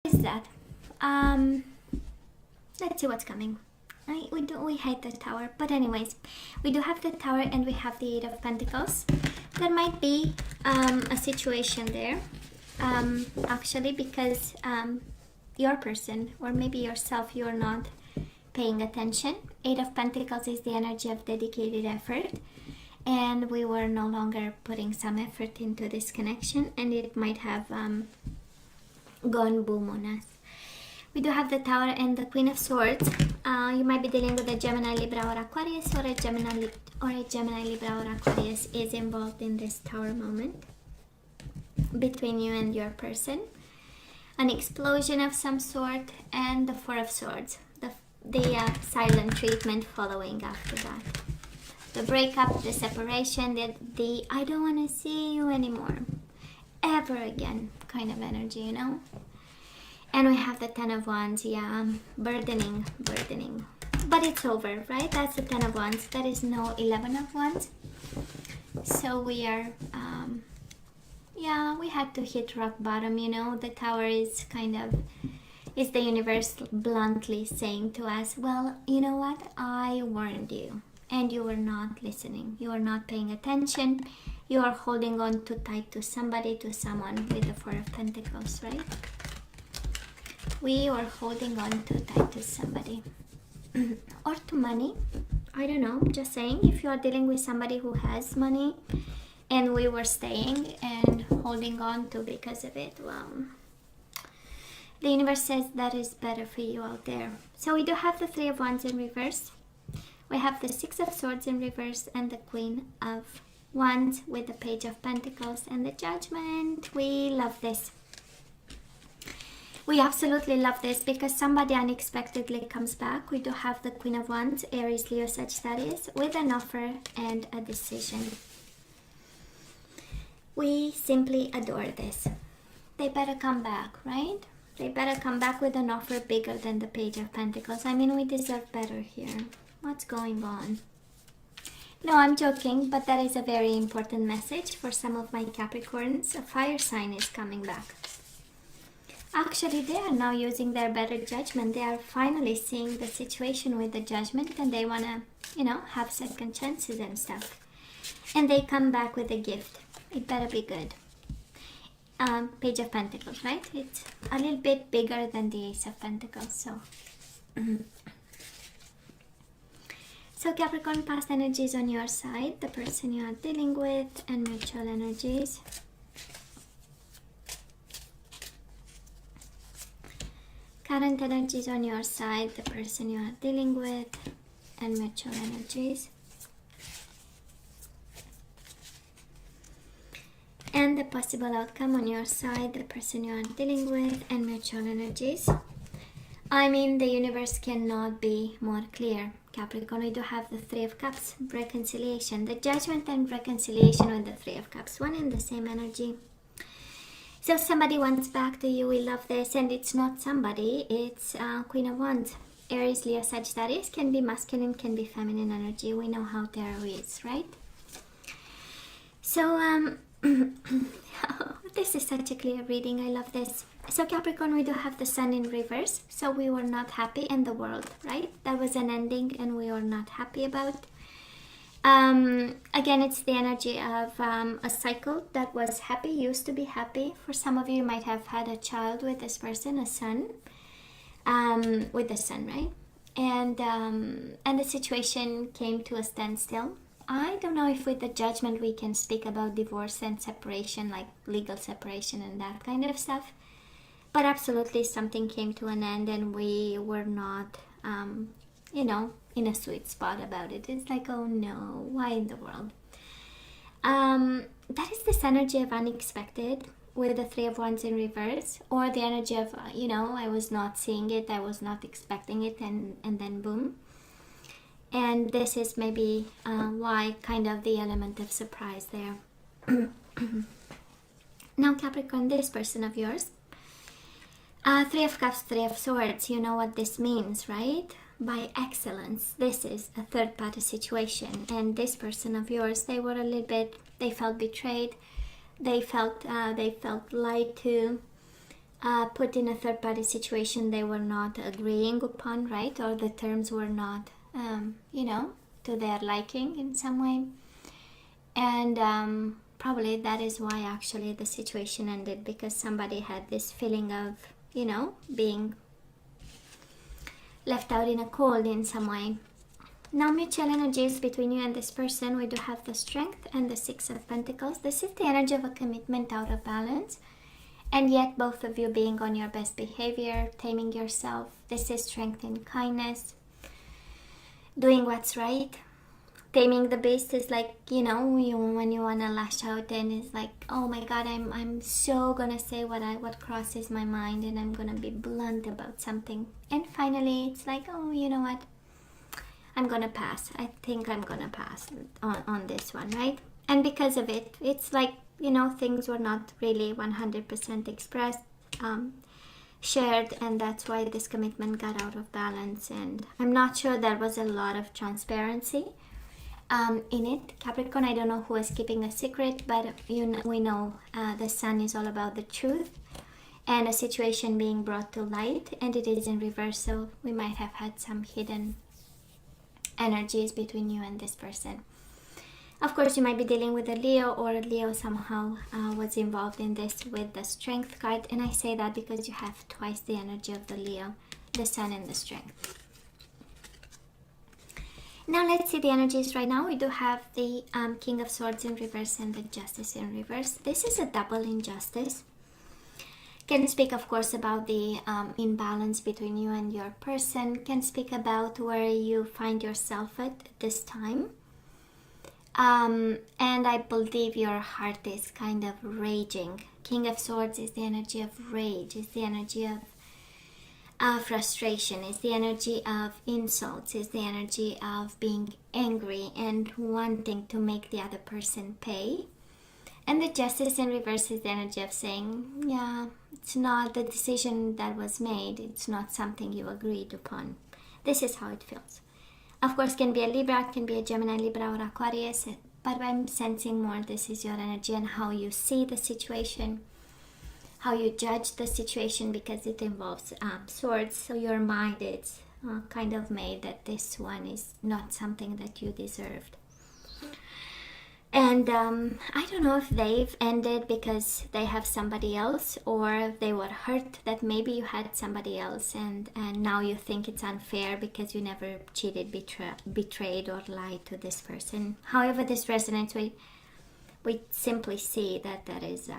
Is that? Let's see what's coming. We hate the Tower, but anyways, we do have the Tower and we have the Eight of Pentacles. There might be a situation there, actually, because your person or maybe yourself, you're not paying attention. Eight of Pentacles is the energy of dedicated effort, and we were no longer putting some effort into this connection, and it might have gone boom on us. We do have the Tower and the Queen of Swords. You might be dealing with a Gemini, Libra, or Aquarius, or a Gemini, Libra, or Aquarius is involved in this Tower moment between you and your person. An explosion of some sort, and the Four of Swords. The silent treatment following after that. The breakup, the separation, the I don't want to see you anymore, ever again kind of energy, you know. And we have the Ten of Wands. Yeah, burdening, but it's over, right? That's the Ten of Wands. There is no 11 of Wands, so we are yeah, we had to hit rock bottom, you know. The Tower is kind of the universe bluntly saying to us, well, you know what, I warned you and you were not listening, you are not paying attention, you are holding on too tight to somebody, to someone, with the Four of Pentacles, right? We are holding on too tight to somebody or to money. I don't know, just saying, if you are dealing with somebody who has money and we were staying and holding on to because of it, well, the universe says that is better for you out there. So we do have the Three of Wands in reverse. We have the Six of Swords in reverse and the Queen of Wands with the Page of Pentacles and the Judgment. We love this. We absolutely love this because somebody unexpectedly comes back. We do have the Queen of Wands, Aries, Leo, Sagittarius, with an offer and a decision. We simply adore this. They better come back, right? They better come back with an offer bigger than the Page of Pentacles. I mean, we deserve better here. What's going on? No, I'm joking, but that is a very important message for some of my Capricorns. A fire sign is coming back. Actually, they are now using their better judgment. They are finally seeing the situation with the Judgment, and they want to, you know, have second chances and stuff. And they come back with a gift. It better be good. Page of Pentacles, right? It's a little bit bigger than the Ace of Pentacles. So Capricorn, past energies on your side, the person you are dealing with, and mutual energies. Current energies on your side, the person you are dealing with, and mutual energies. And the possible outcome on your side, the person you are dealing with, and mutual energies. I mean, the universe cannot be more clear. Capricorn, we do have the Three of Cups, reconciliation, the Judgment and reconciliation with the Three of Cups, one and the same energy. So somebody wants back to you. We love this, and it's not somebody, it's Queen of Wands. Aries, Leo, Sagittarius can be masculine, can be feminine energy. We know how tarot is, right? So this is such a clear reading. I love this. So Capricorn, we do have the Sun in reverse. So we were not happy in the world, right? That was an ending and we were not happy about. Again, it's the energy of a cycle that was happy, used to be happy. For some of you might have had a child with this person, a son, with the sun, right? And the situation came to a standstill. I don't know if with the Judgment we can speak about divorce and separation, like legal separation and that kind of stuff. But absolutely something came to an end and we were not, you know, in a sweet spot about it. It's like, oh no, why in the world? That is this energy of unexpected with the Three of Wands in reverse, or the energy of, you know, I was not seeing it, I was not expecting it, and then boom. And this is maybe why kind of the element of surprise there. Now Capricorn, this person of yours, Three of Cups, Three of Swords, you know what this means, right? By excellence. This is a third party situation, and this person of yours, they were a little bit, they felt betrayed, they felt lied to, put in a third-party situation they were not agreeing upon, right? Or the terms were not, you know, to their liking in some way. And probably that is why actually the situation ended, because somebody had this feeling of, you know, being left out in a cold in some way. Now, mutual energies between you and this person, we do have the Strength and the Six of Pentacles. This is the energy of a commitment out of balance, and yet both of you being on your best behavior, taming yourself. This is strength and kindness, doing what's right. Taming the beast is like, you know, when you want to lash out, and it's like, oh my god, I'm so gonna say what crosses my mind, and I'm gonna be blunt about something, and finally it's like, oh, you know what, I'm gonna pass. I think I'm gonna pass on this one, right? And because of it, it's like, you know, things were not really 100% expressed, shared, and that's why this commitment got out of balance. And I'm not sure there was a lot of transparency in it. Capricorn, I don't know who is keeping a secret, but we know the sun is all about the truth and a situation being brought to light, and it is in reverse, so we might have had some hidden energies between you and this person. Of course, you might be dealing with a Leo, or Leo somehow was involved in this with the Strength card, and I say that because you have twice the energy of the Leo, the Sun and the Strength. Now let's see the energies right now. We do have the King of Swords in reverse and the Justice in reverse. This is a double injustice. Can speak, of course, about the imbalance between you and your person. Can speak about where you find yourself at this time. And I believe your heart is kind of raging. King of Swords is the energy of rage, is the energy of frustration, is the energy of insults, is the energy of being angry and wanting to make the other person pay. And the Justice in reverse is the energy of saying, yeah, it's not the decision that was made, it's not something you agreed upon. This is how it feels. Of course, can be a Libra, can be a Gemini, Libra, or Aquarius, but I'm sensing more this is your energy and how you see the situation, how you judge the situation, because it involves swords. So your mind is kind of made that this one is not something that you deserved. And I don't know if they've ended because they have somebody else, or they were hurt that maybe you had somebody else, and now you think it's unfair because you never cheated, betrayed, or lied to this person. However this resonates, we simply see that that is,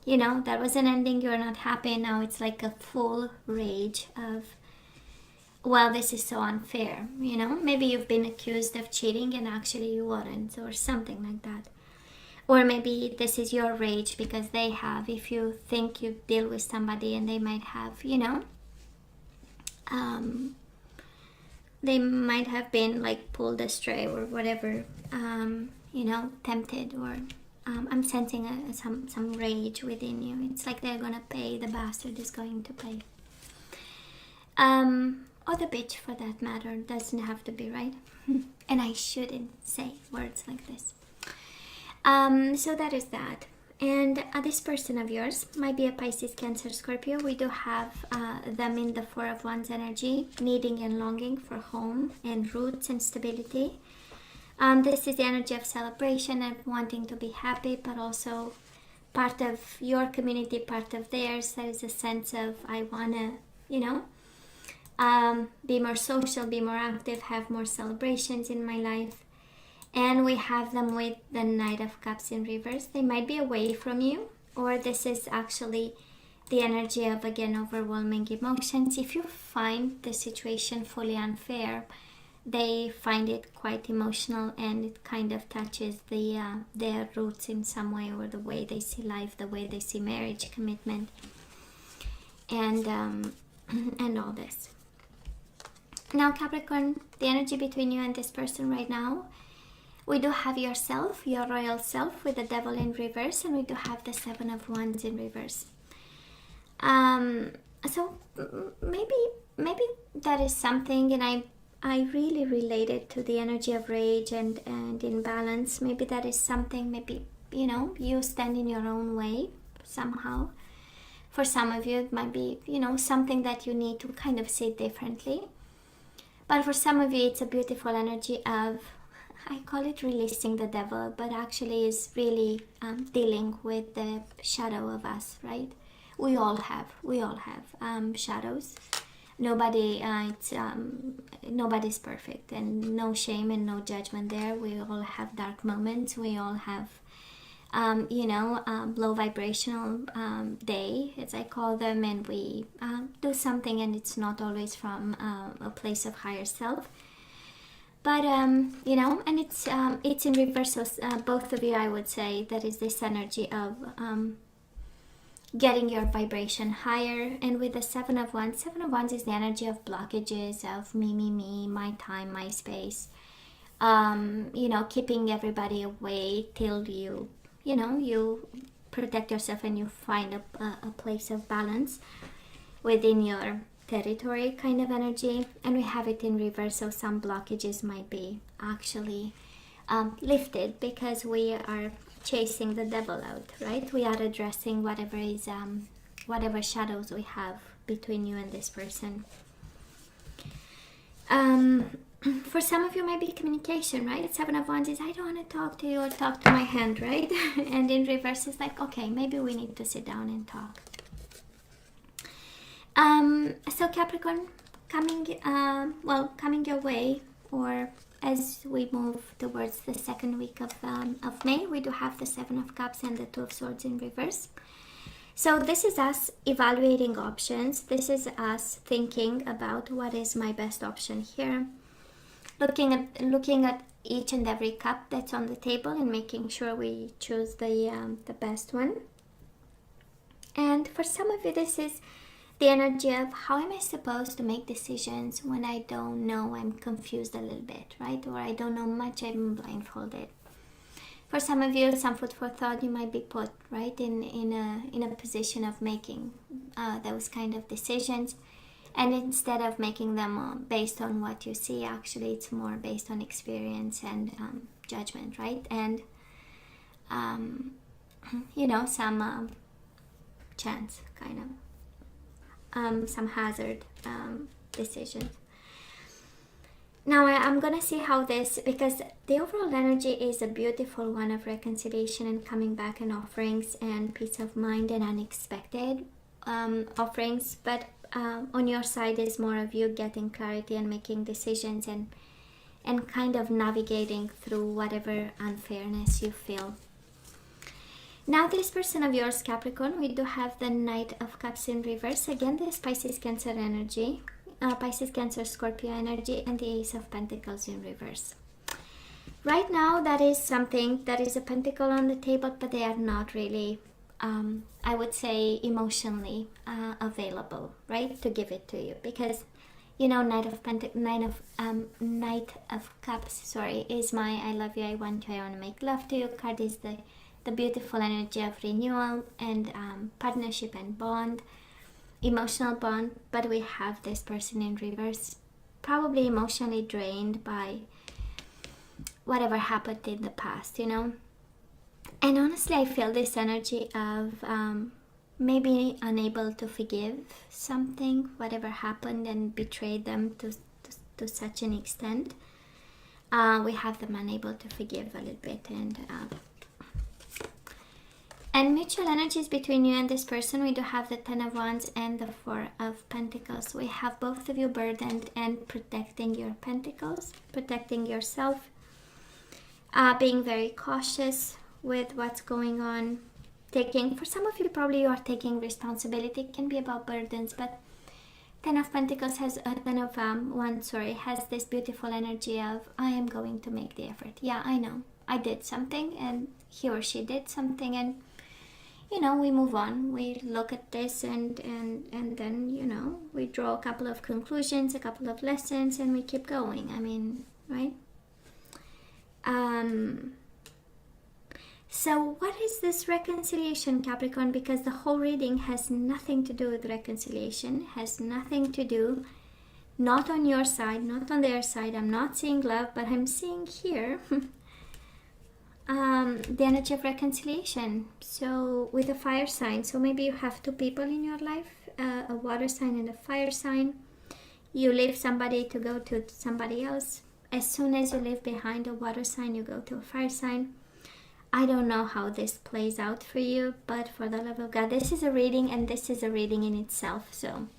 you know, that was an ending, you're not happy, now it's like a full rage of, well, this is so unfair, you know, maybe you've been accused of cheating and actually you weren't, or something like that. Or maybe this is your rage because they have, if you think you deal with somebody and they might have, you know, they might have been like pulled astray or whatever, you know, tempted, or I'm sensing some rage within you. It's like they're gonna pay, the bastard is going to pay. Or the bitch, for that matter, doesn't have to be, right? And I shouldn't say words like this. So that is that. And this person of yours might be a Pisces, Cancer, Scorpio. We do have them in the Four of Wands energy, needing and longing for home and roots and stability. This is the energy of celebration and wanting to be happy, but also part of your community, part of theirs. There is a sense of, I want to, you know, be more social, be more active, have more celebrations in my life. And we have them with the Knight of Cups in reverse. They might be away from you, or this is actually the energy of, again, overwhelming emotions. If you find the situation fully unfair, they find it quite emotional, and it kind of touches their roots in some way, or the way they see life, the way they see marriage, commitment, and all this. Now, Capricorn, the energy between you and this person right now, we do have yourself, your royal self, with the Devil in reverse, and we do have the Seven of Wands in reverse. So maybe that is something, and I really relate it to the energy of rage and imbalance. Maybe that is something, maybe, you know, you stand in your own way somehow. For some of you, it might be, you know, something that you need to kind of see differently. But for some of you, it's a beautiful energy of, I call it releasing the devil, but actually is really dealing with the shadow of us, right? We all have shadows. Nobody's perfect, and no shame and no judgment there. We all have dark moments. We all have low vibrational day, as I call them, and we do something, and it's not always from a place of higher self. But and it's in reverse. So both of you, I would say, that is this energy of getting your vibration higher. And with the Seven of Wands is the energy of blockages, of me, my time, my space. Keeping everybody away till you protect yourself and you find a place of balance within your territory, kind of energy. And we have it in reverse, so some blockages might be actually lifted because we are chasing the devil out, right? We are addressing whatever shadows we have between you and this person. For some of you, might be communication, right? Seven of Wands is, I don't want to talk to you or talk to my hand, right? And in reverse, it's like, okay, maybe we need to sit down and talk. So Capricorn, coming your way, or as we move towards the second week of May, we do have the Seven of Cups and the Two of Swords in reverse. So this is us evaluating options. This is us thinking about what is my best option here. Looking at each and every cup that's on the table and making sure we choose the best one. And for some of you, this is the energy of, how am I supposed to make decisions when I don't know? I'm confused a little bit, right? Or I don't know much, I'm blindfolded. For some of you, some food for thought, you might be put right in a position of making those kind of decisions. And instead of making them based on what you see, actually it's more based on experience and judgment, right? And some chance, kind of, some hazard decisions. Now I'm gonna see how this, because the overall energy is a beautiful one of reconciliation and coming back, and offerings and peace of mind and unexpected offerings. But on your side is more of you getting clarity and making decisions and kind of navigating through whatever unfairness you feel. Now this person of yours, Capricorn, we do have the Knight of Cups in reverse. Again, this Pisces, Cancer energy, Pisces, Cancer, Scorpio energy, and the Ace of Pentacles in reverse. Right now, that is something, that is a pentacle on the table, but they are not really, I would say, emotionally available, right, to give it to you, because Knight of Cups, is my I love you, I want you, I want to make love to you card. Is the beautiful energy of renewal and partnership and bond, emotional bond. But we have this person in reverse, probably emotionally drained by whatever happened in the past, And honestly, I feel this energy of maybe unable to forgive something, whatever happened, and betrayed them to such an extent. We have them unable to forgive a little bit, and mutual energies between you and this person. We do have the Ten of Wands and the Four of Pentacles. We have both of you burdened and protecting your pentacles, protecting yourself, being very cautious with what's going on. For some of you, probably you are taking responsibility. It can be about burdens, but Ten of Pentacles has has this beautiful energy of, I am going to make the effort. Yeah, I know I did something, and he or she did something, and we move on. We look at this and then we draw a couple of conclusions, a couple of lessons, and we keep going. I mean, right? So what is this reconciliation, Capricorn? Because the whole reading has nothing to do with reconciliation, has nothing to do, not on your side, not on their side. I'm not seeing love, but I'm seeing here the energy of reconciliation. So with a fire sign, so maybe you have two people in your life, a water sign and a fire sign. You leave somebody to go to somebody else. As soon as you leave behind a water sign, you go to a fire sign. I don't know how this plays out for you, but for the love of God, this is a reading, and this is a reading in itself. So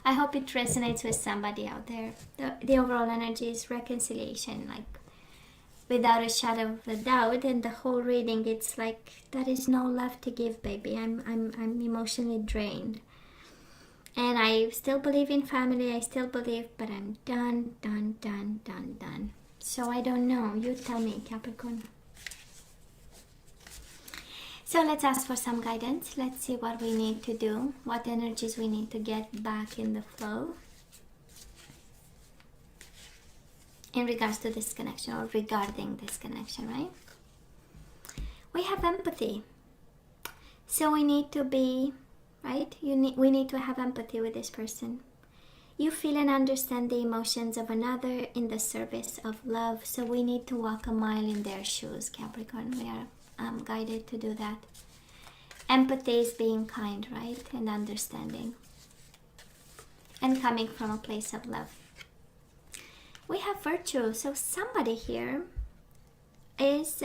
I hope it resonates with somebody out there. The overall energy is reconciliation, like without a shadow of a doubt. And the whole reading, it's like there is no love to give, baby. I'm emotionally drained, and I still believe in family. I still believe, but I'm done. So I don't know. You tell me, Capricorn. So let's ask for some guidance. Let's see what we need to do, what energies we need to get back in the flow in regards to this connection, or regarding this connection, right? We have empathy. So we need to be, right? We need to have empathy with this person. You feel and understand the emotions of another in the service of love. So we need to walk a mile in their shoes, Capricorn. We are guided to do that. Empathy is being kind, right? And understanding. And coming from a place of love. We have virtue. So somebody here is...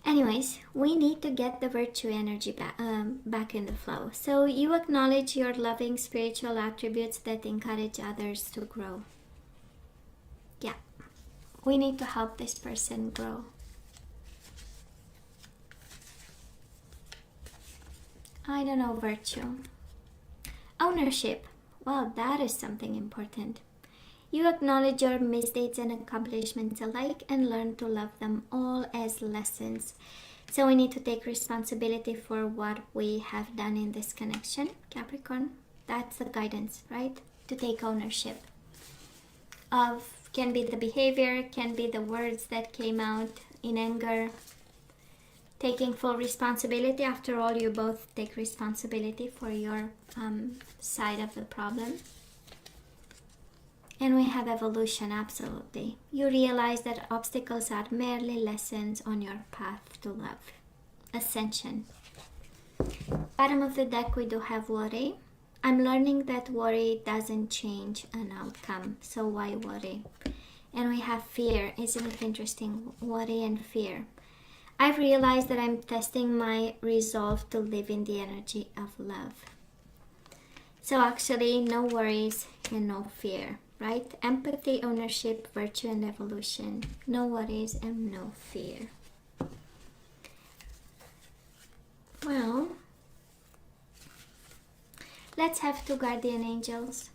Anyways, we need to get the virtue energy back in the flow. So you acknowledge your loving spiritual attributes that encourage others to grow. Yeah. We need to help this person grow. I don't know, virtue. Ownership. Well, that is something important. You acknowledge your misdeeds and accomplishments alike and learn to love them all as lessons. So we need to take responsibility for what we have done in this connection, Capricorn. That's the guidance, right? To take ownership of, can be the behavior, can be the words that came out in anger. Taking full responsibility. After all, you both take responsibility for your side of the problem. And we have evolution, absolutely. You realize that obstacles are merely lessons on your path to love. Ascension. Bottom of the deck, we do have worry. I'm learning that worry doesn't change an outcome, so why worry? And we have fear. Isn't it interesting? Worry and fear. I've realized that I'm testing my resolve to live in the energy of love. So actually, no worries and no fear, right? Empathy, ownership, virtue, and evolution. No worries and no fear. Well, let's have two guardian angels.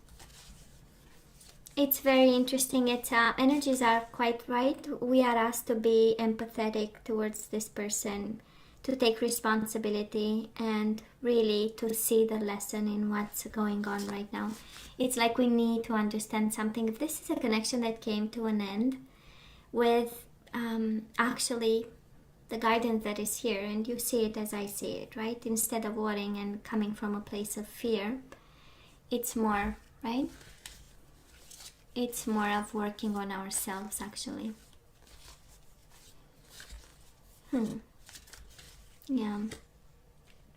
It's very interesting. It's energies are quite right. We are asked to be empathetic towards this person, to take responsibility, and really to see the lesson in what's going on right now. It's like we need to understand something. If this is a connection that came to an end with actually the guidance that is here, and you see it as I see it, right? Instead of worrying and coming from a place of fear, it's more, right? It's more of working on ourselves, actually. Yeah.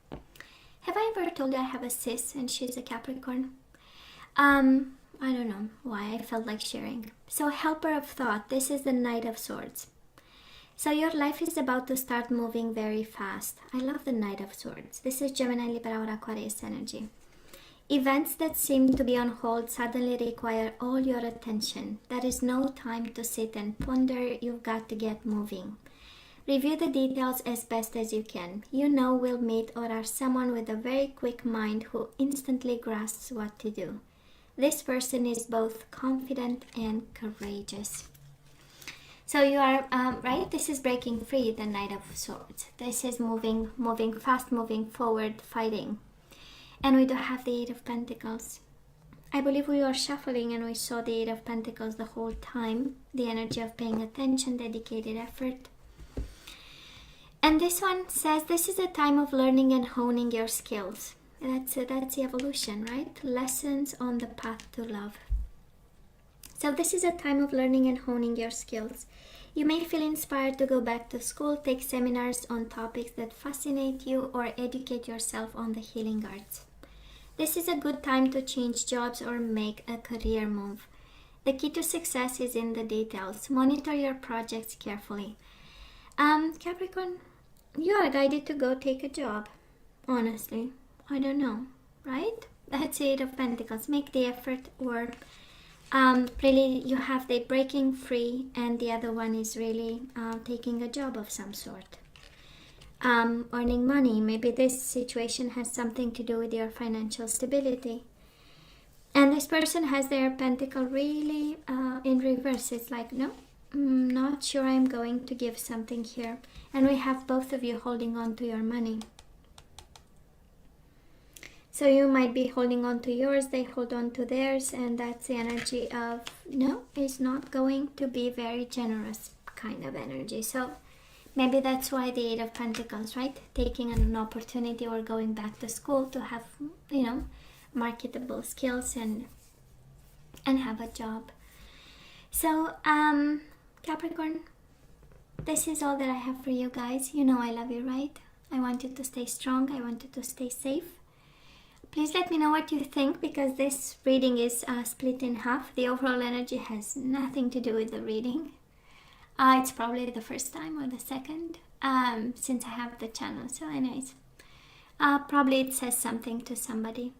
Have I ever told you I have a sis and she's a Capricorn? I don't know why I felt like sharing. So, helper of thought. This is the Knight of Swords. So your life is about to start moving very fast. I love the Knight of Swords. This is Gemini, Libra, or Aquarius energy. Events that seem to be on hold suddenly require all your attention. There is no time to sit and ponder. You've got to get moving. Review the details as best as you can. You know we'll meet or are someone with a very quick mind who instantly grasps what to do. This person is both confident and courageous. So you are, right? This is breaking free, the Knight of Swords. This is moving fast, moving forward, fighting. And we do have the Eight of Pentacles. I believe we were shuffling and we saw the Eight of Pentacles the whole time. The energy of paying attention, dedicated effort. And this one says this is a time of learning and honing your skills. That's the evolution, right? Lessons on the path to love. So this is a time of learning and honing your skills. You may feel inspired to go back to school, take seminars on topics that fascinate you, or educate yourself on the healing arts. This is a good time to change jobs or make a career move. The key to success is in the details. Monitor your projects carefully. Capricorn, you are guided to go take a job. Honestly, I don't know, right? That's Eight of Pentacles. Make the effort, or really you have the breaking free, and the other one is really taking a job of some sort. Earning money. Maybe this situation has something to do with your financial stability. And this person has their pentacle really in reverse. It's like, no, I'm not sure I'm going to give something here. And we have both of you holding on to your money. So you might be holding on to yours, they hold on to theirs, and that's the energy of, no, it's not going to be very generous kind of energy. So maybe that's why the Eight of Pentacles, right? Taking an opportunity or going back to school to have, you know, marketable skills and have a job. So, Capricorn, this is all that I have for you guys. You know I love you, right? I want you to stay strong. I want you to stay safe. Please let me know what you think, because this reading is split in half. The overall energy has nothing to do with the reading. It's probably the first time or the second since I have the channel. So anyways, probably it says something to somebody.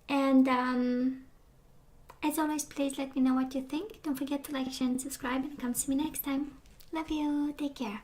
And as always, please let me know what you think. Don't forget to like, share, and subscribe. And come see me next time. Love you. Take care.